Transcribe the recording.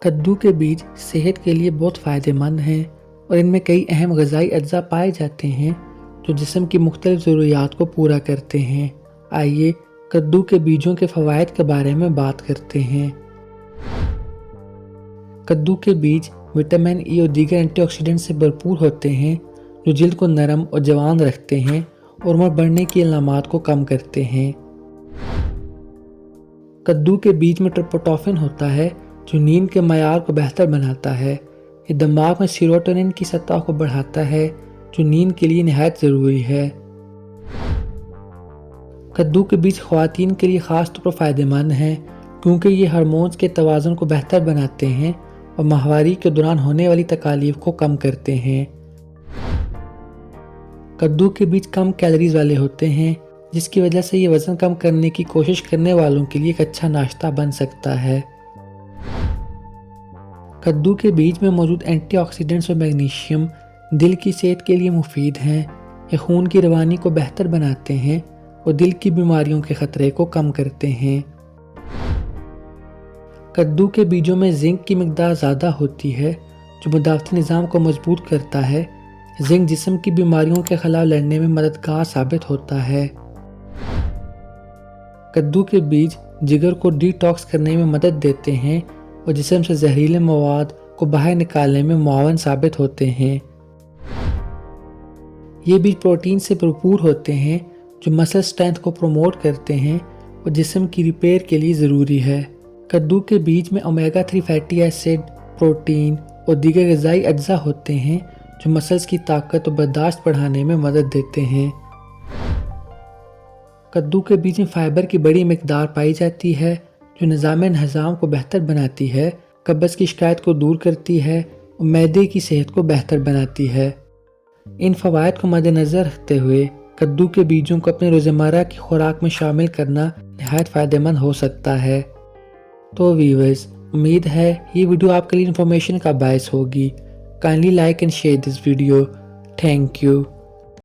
कद्दू के बीज सेहत के लिए बहुत फ़ायदेमंद हैं और इनमें कई अहम ग़िज़ाई अज्जा पाए जाते हैं जो जिस्म की मुख्तलिफ़ ज़रूरियात को पूरा करते हैं। आइए कद्दू के बीजों के फ़वाइद के बारे में बात करते हैं। कद्दू के बीज विटामिन ई और दीगर एंटीऑक्सीडेंट से भरपूर होते हैं जो जिल्द को नरम और जवान रखते हैं और उम्र बढ़ने की अलामात को कम करते हैं। कद्दू के बीज में ट्रिप्टोफैन होता है जो नींद के मयार को बेहतर बनाता है। ये दिमाग में सेरोटोनिन की सतह को बढ़ाता है जो नींद के लिए निहायत ज़रूरी है। कद्दू के बीज ख़वातीन के लिए ख़ास तौर पर फ़ायदेमंद हैं क्योंकि ये हार्मोन्स के तवाज़ुन को बेहतर बनाते हैं और माहवारी के दौरान होने वाली तकालीफ को कम करते हैं। कद्दू के बीज कम कैलोरीज वाले होते हैं जिसकी वजह से ये वज़न कम करने की कोशिश करने वालों के लिए एक अच्छा नाश्ता बन सकता है। कद्दू के बीज में मौजूद एंटीऑक्सीडेंट्स और मैग्नीशियम दिल की सेहत के लिए मुफीद हैं। ये खून की रवानी को बेहतर बनाते हैं और दिल की बीमारियों के ख़तरे को कम करते हैं। कद्दू के बीजों में जिंक की मिकदार ज़्यादा होती है जो मुदाफ़ती निज़ाम को मजबूत करता है। जिंक जिस्म की बीमारियों के खिलाफ लड़ने में मददगार साबित होता है। कद्दू के बीज जिगर को डिटॉक्स करने में मदद देते हैं और जिस्म से जहरीले मवाद को बाहर निकालने में मुआवन साबित होते हैं। ये बीज प्रोटीन से भरपूर होते हैं जो मसल स्ट्रेंथ को प्रमोट करते हैं और जिस्म की रिपेयर के लिए ज़रूरी है। कद्दू के बीज में ओमेगा 3 फैटी एसिड, प्रोटीन और दीगर ग़िज़ाई अज्जा होते हैं जो मसल्स की ताकत और बर्दाश्त बढ़ाने में मदद देते हैं। कद्दू के बीज में फाइबर की बड़ी मिकदार पाई जाती है जो निज़ाम हज़म को बेहतर बनाती है, कब्ज़ की शिकायत को दूर करती है और मैदे की सेहत को बेहतर बनाती है। इन फ़वाइद को मद्देनज़र रखते हुए कद्दू के बीजों को अपने रोज़मर्रा की खुराक में शामिल करना निहायत फ़ायदेमंद हो सकता है। तो व्यूअर्स, उम्मीद है ये वीडियो आपके लिए इन्फॉर्मेशन का बायस होगी। Kindly like and share this video. Thank you.